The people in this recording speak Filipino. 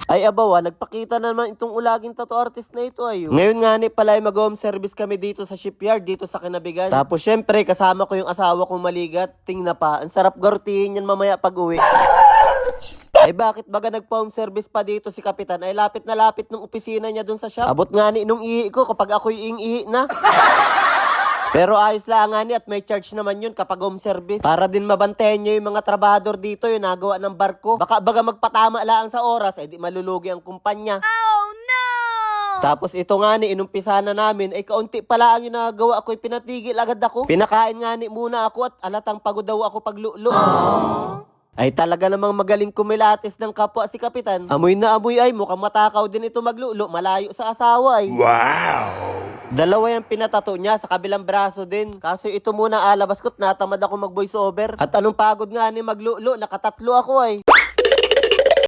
Ay abawa, nagpakita na naman itong ulaging tattoo artist na ito ay. Ngayon nga ni pala ay mag-home service kami dito sa shipyard, dito sa Kinabigan. Tapos syempre, kasama ko yung asawa kong maligat. Tingna pa, ang sarap gartiin yan mamaya pag uwi. Ay bakit baga nagpa-home service pa dito si Kapitan? Ay lapit na lapit ng opisina niya dun sa shop. Abot nga ni nung ihi ko kapag ako'y ihi na. Pero ayos lang nga ni at may charge naman yun kapag home service. Para din mabantayan nyo yung mga trabahador dito yung nagawa ng barko. Baka baga magpatama lang sa oras, ay di malulugi ang kumpanya. Oh no! Tapos ito nga ni, inumpisa na namin, ay kaunti pala ang yung nagawa ako'y pinatigil agad ako. Pinakain nga ni muna ako at alatang pagod daw ako paglulo. Ay talaga namang magaling kumilatis ng kapwa si Kapitan. Amoy na amoy ay mukhang matakaw din ito maglulo, malayo sa asawa ay. Wow! Dalawa yung pinatato niya sa kabilang braso din. Kaso ito muna alabas ko't natamad ako mag voice over. At anong pagod nga ni maglulo, nakatatlo ako ay.